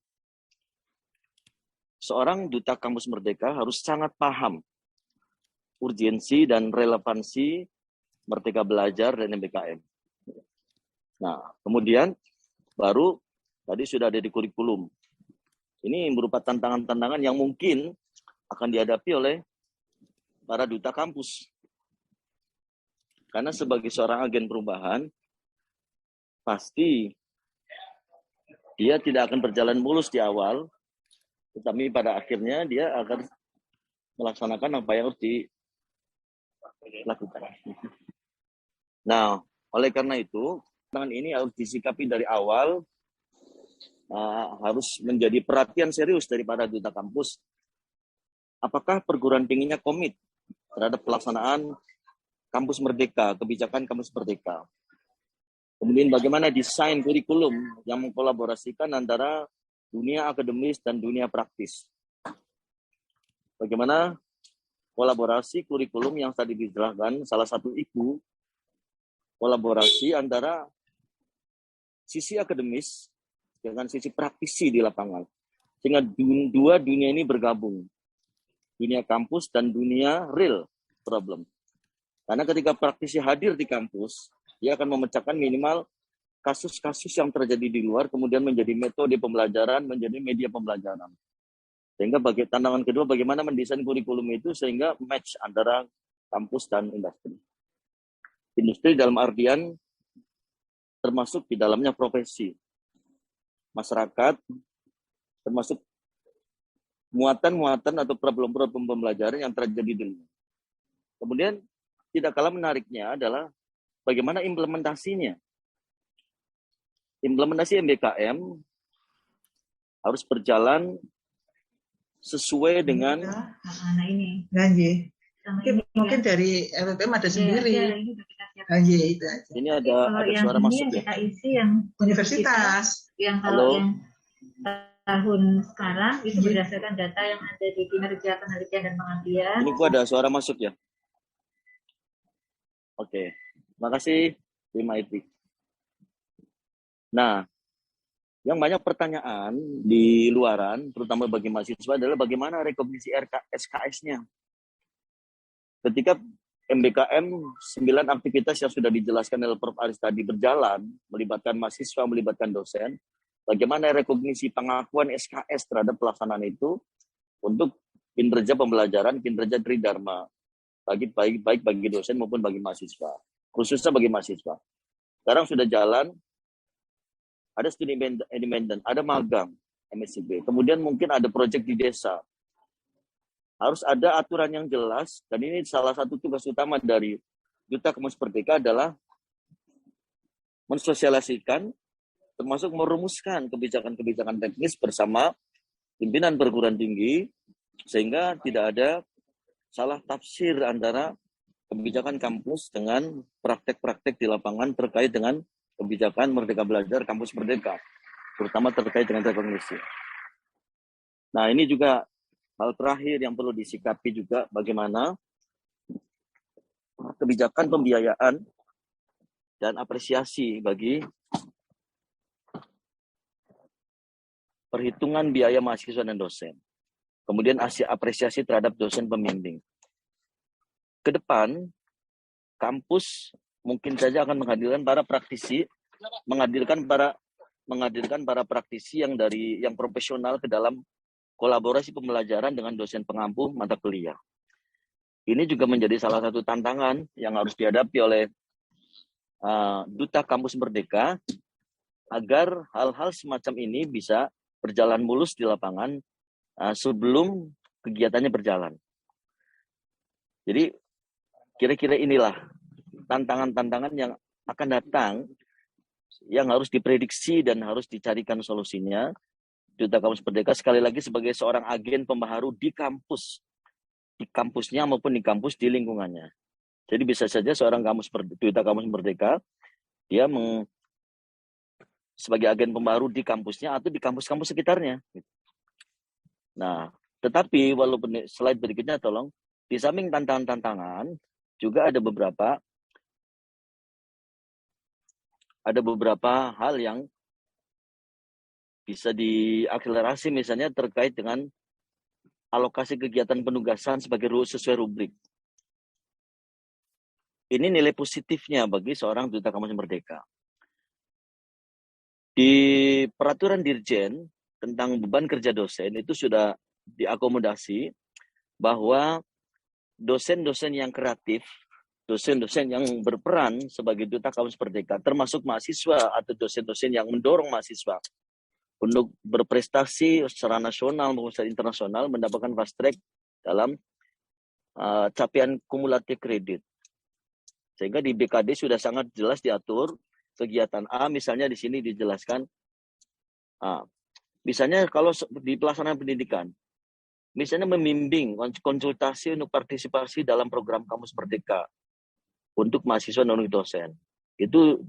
seorang Duta Kampus Merdeka harus sangat paham urgensi dan relevansi Merdeka Belajar dan MBKM. Nah, kemudian baru tadi sudah ada di kurikulum. Ini merupakan tantangan-tantangan yang mungkin akan dihadapi oleh para duta kampus. Karena sebagai seorang agen perubahan, pasti dia tidak akan berjalan mulus di awal, tetapi pada akhirnya dia akan melaksanakan apa yang harus dilakukan. Nah, oleh karena itu, tantangan ini harus disikapi dari awal, harus menjadi perhatian serius daripada duta kampus. Apakah perguruan tingginya komit terhadap pelaksanaan Kampus Merdeka, kebijakan Kampus Merdeka. Kemudian bagaimana desain kurikulum yang mengkolaborasikan antara dunia akademis dan dunia praktis. Bagaimana kolaborasi kurikulum yang tadi dijelaskan, salah satu itu kolaborasi antara sisi akademis dengan sisi praktisi di lapangan. Sehingga dua dunia ini bergabung. Dunia kampus dan dunia real problem. Karena ketika praktisi hadir di kampus, dia akan memecahkan minimal kasus-kasus yang terjadi di luar, kemudian menjadi metode pembelajaran, menjadi media pembelajaran. Sehingga tantangan kedua, bagaimana mendesain kurikulum itu sehingga match antara kampus dan industri. Industri dalam artian termasuk di dalamnya profesi, masyarakat, termasuk muatan-muatan atau problem-problem pembelajaran yang terjadi di luar. Kemudian tidak kalah menariknya adalah bagaimana implementasinya. Implementasi MBKM harus berjalan sesuai dengan ini. Ganji. Mungkin dari LPM ada sendiri. Ganji itu aja. Ini ada suara masuk ya. Kita isi yang universitas. Yang kalau yang tahun sekarang itu berdasarkan data yang ada di kinerja penelitian dan pengabdian. Ini kok ada suara masuk ya. Oke, makasih tim IT. Nah, yang banyak pertanyaan di luaran, terutama bagi mahasiswa, adalah bagaimana rekognisi SKS-nya. Ketika MBKM 9 aktivitas yang sudah dijelaskan oleh Prof. Aris tadi berjalan, melibatkan mahasiswa, melibatkan dosen, bagaimana rekognisi pengakuan SKS terhadap pelaksanaan itu untuk kinerja pembelajaran, kinerja tridharma. Baik bagi dosen maupun bagi mahasiswa, khususnya bagi mahasiswa. Sekarang sudah jalan, ada studi independen, ada magang, MSIB. Kemudian mungkin ada proyek di desa. Harus ada aturan yang jelas, dan ini salah satu tugas utama dari Duta Kampus Merdeka adalah mensosialisasikan, termasuk merumuskan kebijakan-kebijakan teknis bersama pimpinan perguruan tinggi, sehingga tidak ada salah tafsir antara kebijakan kampus dengan praktek-praktek di lapangan terkait dengan kebijakan Merdeka Belajar Kampus Merdeka, terutama terkait dengan rekognisi. Nah, ini juga hal terakhir yang perlu disikapi juga, bagaimana kebijakan pembiayaan dan apresiasi bagi perhitungan biaya mahasiswa dan dosen. Kemudian apresiasi terhadap dosen pembimbing. Ke depan, kampus mungkin saja akan menghadirkan para praktisi, menghadirkan para praktisi yang profesional ke dalam kolaborasi pembelajaran dengan dosen pengampu mata kuliah. Ini juga menjadi salah satu tantangan yang harus dihadapi oleh Duta Kampus Merdeka agar hal-hal semacam ini bisa berjalan mulus di lapangan sebelum kegiatannya berjalan. Jadi kira-kira inilah tantangan-tantangan yang akan datang yang harus diprediksi dan harus dicarikan solusinya. Duta Kampus Merdeka sekali lagi sebagai seorang agen pembaharu di kampusnya maupun di kampus di lingkungannya. Jadi bisa saja seorang Duta Kampus Merdeka dia sebagai agen pembaharu di kampusnya atau di kampus-kampus sekitarnya. Nah, tetapi walaupun slide berikutnya tolong, di samping tantangan-tantangan juga ada beberapa hal yang bisa diakselerasi, misalnya terkait dengan alokasi kegiatan penugasan sesuai rubrik. Ini nilai positifnya bagi seorang Duta Kampus Merdeka. Di peraturan Dirjen tentang beban kerja dosen itu sudah diakomodasi bahwa dosen-dosen yang kreatif, dosen-dosen yang berperan sebagai Duta Kampus Merdeka, termasuk mahasiswa atau dosen-dosen yang mendorong mahasiswa untuk berprestasi secara nasional maupun secara internasional, mendapatkan fast track dalam capaian kumulatif kredit. Sehingga di BKD sudah sangat jelas diatur kegiatan A, misalnya di sini dijelaskan, misalnya kalau di pelaksanaan pendidikan, misalnya membimbing, konsultasi untuk partisipasi dalam program Kampus Merdeka untuk mahasiswa dan dosen. Itu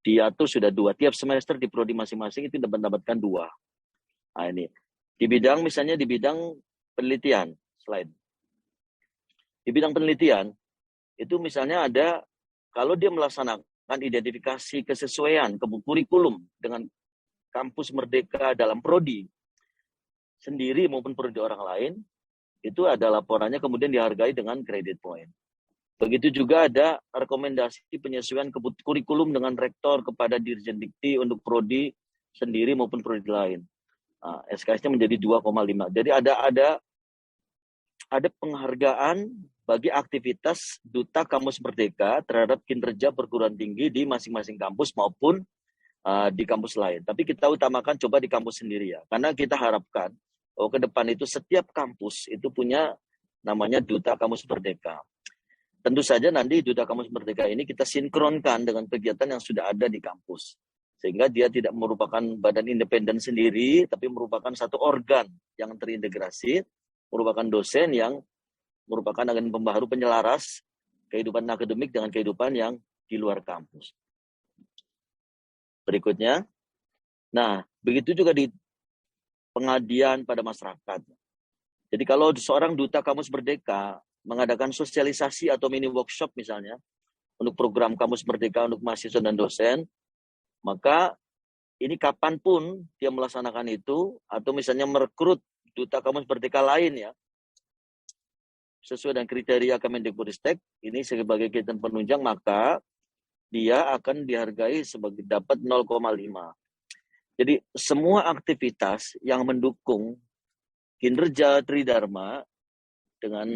diatur sudah 2. Tiap semester di prodi masing-masing itu mendapatkan 2. Nah ini. Di bidang penelitian, slide. Di bidang penelitian, itu misalnya ada, kalau dia melaksanakan identifikasi kesesuaian kurikulum dengan Kampus Merdeka dalam prodi sendiri maupun prodi orang lain, itu ada laporannya kemudian dihargai dengan credit point. Begitu juga ada rekomendasi penyesuaian kurikulum dengan rektor kepada Dirjen Dikti untuk prodi sendiri maupun prodi lain. SKS-nya menjadi 2,5. Jadi ada penghargaan bagi aktivitas Duta Kampus Merdeka terhadap kinerja perguruan tinggi di masing-masing kampus maupun di kampus lain. Tapi kita utamakan coba di kampus sendiri ya. Karena kita harapkan ke depan itu setiap kampus itu punya namanya Duta Kampus Merdeka. Tentu saja nanti Duta Kampus Merdeka ini kita sinkronkan dengan kegiatan yang sudah ada di kampus. Sehingga dia tidak merupakan badan independen sendiri, tapi merupakan satu organ yang terintegrasi, merupakan dosen yang merupakan agen pembaharu penyelaras kehidupan akademik dengan kehidupan yang di luar kampus. Berikutnya, nah begitu juga di pengabdian pada masyarakat. Jadi kalau seorang Duta Kampus Merdeka mengadakan sosialisasi atau mini workshop misalnya untuk program Kampus Merdeka untuk mahasiswa dan dosen, maka ini kapanpun dia melaksanakan itu, atau misalnya merekrut Duta Kampus Merdeka lain ya, sesuai dengan kriteria Kemendikbudristek, ini sebagai kegiatan penunjang, maka dia akan dihargai sebagai dapat 0,5. Jadi semua aktivitas yang mendukung kinerja Tridharma dengan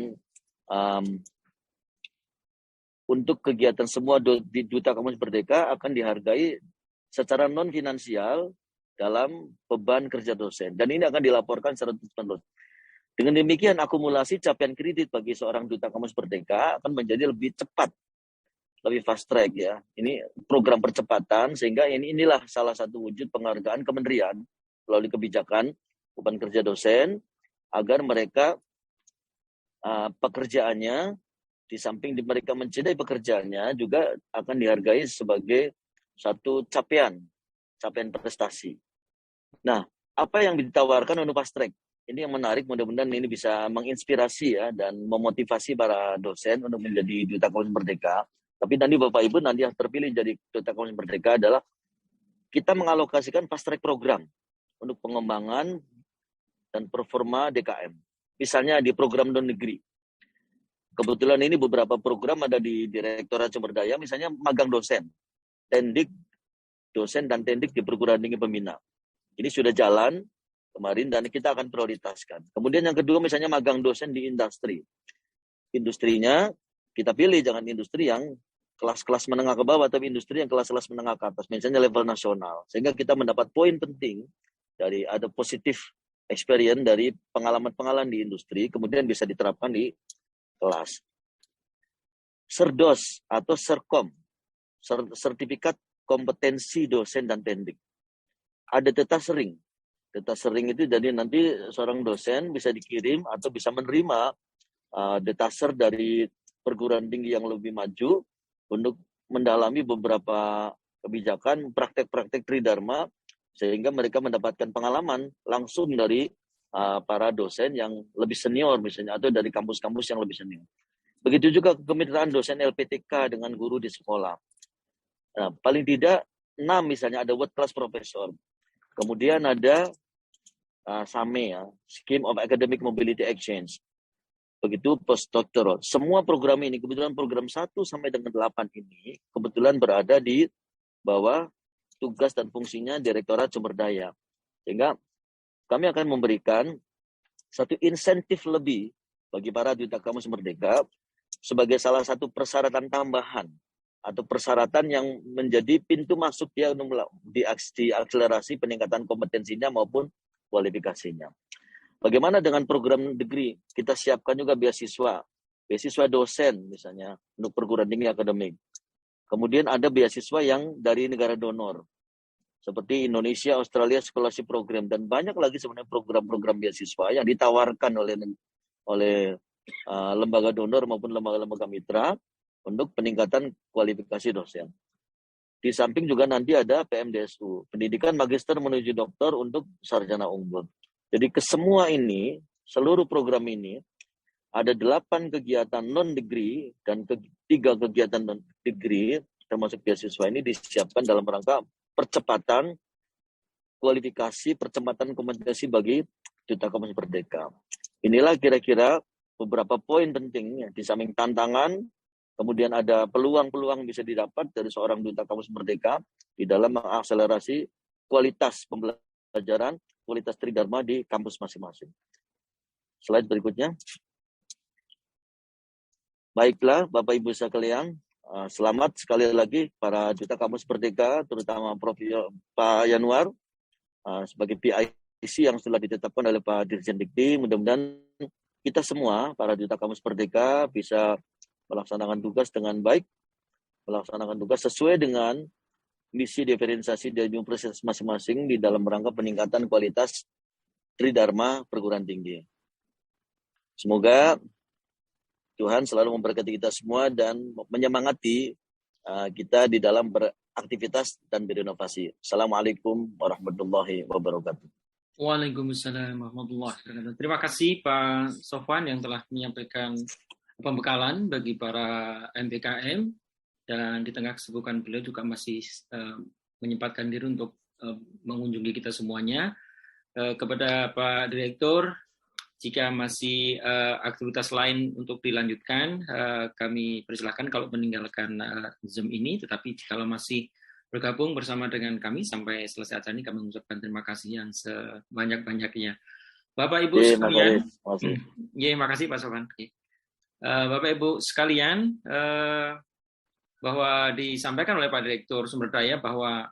untuk kegiatan semua di Duta Kampus Merdeka akan dihargai secara non-finansial dalam beban kerja dosen. Dan ini akan dilaporkan secara terus-menerus. Dengan demikian, akumulasi capaian kredit bagi seorang duta kampus merdeka akan menjadi lebih cepat, lebih fast track ya. Ini program percepatan, sehingga inilah salah satu wujud penghargaan kementerian melalui kebijakan beban kerja dosen, agar mereka pekerjaannya, di samping mereka mencintai pekerjaannya, juga akan dihargai sebagai satu capaian prestasi. Nah, apa yang ditawarkan untuk fast track? Ini yang menarik, mudah-mudahan ini bisa menginspirasi ya dan memotivasi para dosen untuk menjadi duta kampus merdeka. Tapi nanti Bapak Ibu nanti yang terpilih jadi duta kampus merdeka adalah kita mengalokasikan fast track program untuk pengembangan dan performa DKM. Misalnya di program non negeri. Kebetulan ini beberapa program ada di Direktorat Sumber Daya, misalnya magang dosen, tendik dosen dan tendik di perguruan tinggi pembina. Ini sudah jalan kemarin dan kita akan prioritaskan. Kemudian yang kedua misalnya magang dosen di industri. Industrinya kita pilih, jangan industri yang kelas-kelas menengah ke bawah, tapi industri yang kelas-kelas menengah ke atas, misalnya level nasional. Sehingga kita mendapat poin penting dari ada positif experience dari pengalaman-pengalaman di industri, kemudian bisa diterapkan di kelas. Serdos atau Serkom, sertifikat kompetensi dosen dan tendik. Ada detasering. Detasering itu jadi nanti seorang dosen bisa dikirim atau bisa menerima detaser dari perguruan tinggi yang lebih maju untuk mendalami beberapa kebijakan praktek-praktek Tridharma, sehingga mereka mendapatkan pengalaman langsung dari para dosen yang lebih senior misalnya, atau dari kampus-kampus yang lebih senior. Begitu juga kemitraan dosen LPTK dengan guru di sekolah. Nah, paling tidak 6 misalnya ada world class professor. Kemudian ada SAME ya, Scheme of Academic Mobility Exchange. Begitu postdoctoral. Semua program ini, kebetulan program 1 sampai dengan 8 ini, kebetulan berada di bawah tugas dan fungsinya Direktorat Sumber Daya. Sehingga kami akan memberikan satu insentif lebih bagi para duta kampus merdeka sebagai salah satu persyaratan tambahan atau persyaratan yang menjadi pintu masuk dia untuk diakselerasi peningkatan kompetensinya maupun kualifikasinya. Bagaimana dengan program degree? Kita siapkan juga beasiswa dosen misalnya untuk perguruan tinggi akademik. Kemudian ada beasiswa yang dari negara donor, seperti Indonesia, Australia Scholarship Program, dan banyak lagi sebenarnya program-program beasiswa yang ditawarkan oleh lembaga donor maupun lembaga-lembaga mitra untuk peningkatan kualifikasi dosen. Di samping juga nanti ada PMDSU, pendidikan magister menuju doktor untuk sarjana unggul. Jadi kesemua ini, seluruh program ini, ada 8 kegiatan non-degree dan 3 kegiatan non-degree, termasuk beasiswa ini disiapkan dalam rangka percepatan kualifikasi, percepatan kompetensi bagi duta kampus merdeka. Inilah kira-kira beberapa poin penting, di samping tantangan, kemudian ada peluang-peluang bisa didapat dari seorang duta kampus merdeka di dalam mengakselerasi kualitas pembelajaran, kualitas Tridharma di kampus masing-masing. Slide berikutnya. Baiklah, Bapak Ibu sekalian, selamat sekali lagi para duta kampus merdeka, terutama Pak Yanuar, sebagai PIC yang sudah ditetapkan oleh Pak Dirjen Dikti. Mudah-mudahan kita semua, para duta kampus merdeka, bisa melaksanakan tugas dengan baik, melaksanakan tugas sesuai dengan misi diferensiasi dari universitas masing-masing di dalam rangka peningkatan kualitas Tridharma perguruan tinggi. Semoga Tuhan selalu memberkati kita semua dan menyemangati kita di dalam beraktivitas dan berinovasi. Assalamualaikum warahmatullahi wabarakatuh. Waalaikumsalam warahmatullahi wabarakatuh. Terima kasih Pak Sofwan yang telah menyampaikan pembekalan bagi para MPKM, dan di tengah kesibukan beliau juga masih menyempatkan diri untuk mengunjungi kita semuanya. Kepada Pak Direktur, jika masih aktivitas lain untuk dilanjutkan, kami persilahkan kalau meninggalkan Zoom ini, tetapi kalau masih bergabung bersama dengan kami sampai selesai acara ini, kami mengucapkan terima kasih yang sebanyak-banyaknya. Bapak Ibu sekalian, makasih Pak Sofwan. Bapak Ibu sekalian, bahwa disampaikan oleh Pak Direktur Sumber Daya bahwa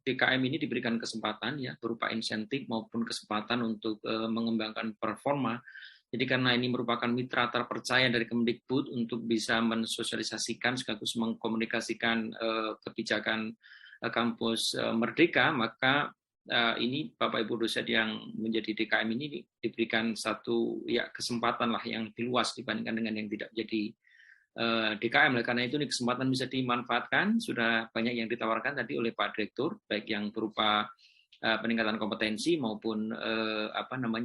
DKM ini diberikan kesempatan ya berupa insentif maupun kesempatan untuk mengembangkan performa. Jadi karena ini merupakan mitra terpercaya dari Kemdikbud untuk bisa mensosialisasikan sekaligus mengkomunikasikan kebijakan kampus Merdeka, maka ini Bapak Ibu dosen yang menjadi DKM ini diberikan satu ya kesempatan lah yang lebih luas dibandingkan dengan yang tidak jadi DKM. Karena itu ini kesempatan bisa dimanfaatkan. Sudah banyak yang ditawarkan tadi oleh Pak Direktur, baik yang berupa peningkatan kompetensi maupun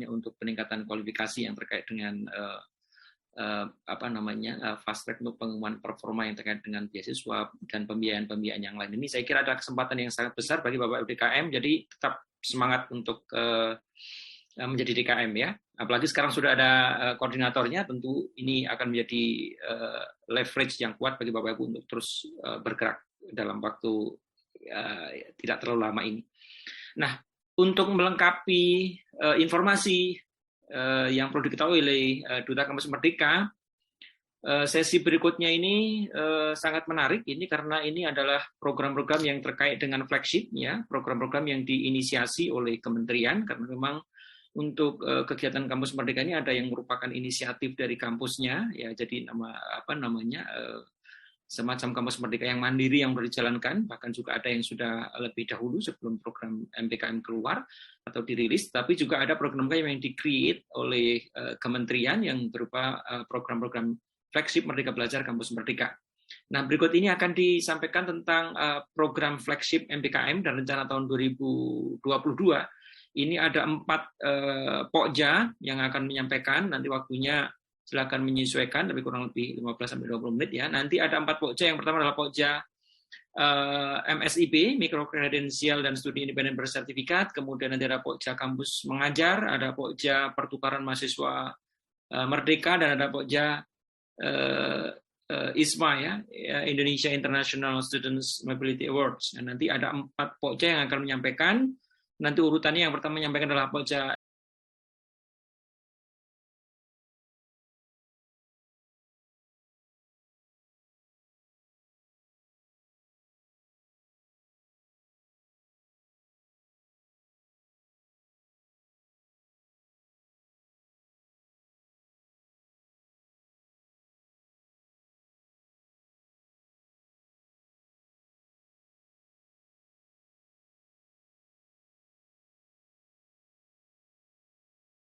untuk peningkatan kualifikasi yang terkait dengan fast track untuk pengumuman performa yang terkait dengan beasiswa dan pembiayaan yang lain. Ini saya kira ada kesempatan yang sangat besar bagi Bapak DKM, jadi tetap semangat untuk menjadi DKM ya. Apalagi sekarang sudah ada koordinatornya, tentu ini akan menjadi leverage yang kuat bagi Bapak Ibu untuk terus bergerak dalam waktu tidak terlalu lama ini. Nah, untuk melengkapi informasi yang perlu diketahui oleh Duta Kampus Merdeka, sesi berikutnya ini sangat menarik ini karena ini adalah program-program yang terkait dengan flagship ya, program-program yang diinisiasi oleh kementerian karena memang untuk kegiatan Kampus Merdeka ini ada yang merupakan inisiatif dari kampusnya ya, jadi semacam Kampus Merdeka yang mandiri yang sudah dijalankan, bahkan juga ada yang sudah lebih dahulu sebelum program MPKM keluar atau dirilis, tapi juga ada program-program yang di-create oleh kementerian yang berupa program-program flagship Merdeka Belajar Kampus Merdeka. Nah, berikut ini akan disampaikan tentang program flagship MPKM dan rencana tahun 2022. Ini ada 4 pokja yang akan menyampaikan, nanti waktunya silakan menyesuaikan, tapi kurang lebih 15-20 menit ya. Nanti ada 4 pokja. Yang pertama adalah pokja MSIP, Micro Credential dan Studi Independen Bersertifikat. Kemudian nanti ada pokja Kampus Mengajar, ada pokja Pertukaran Mahasiswa Merdeka, dan ada pokja ISMA ya, Indonesia International Students Mobility Awards. Dan nanti ada 4 pokja yang akan menyampaikan. Nanti urutannya yang pertama menyampaikan adalah pokja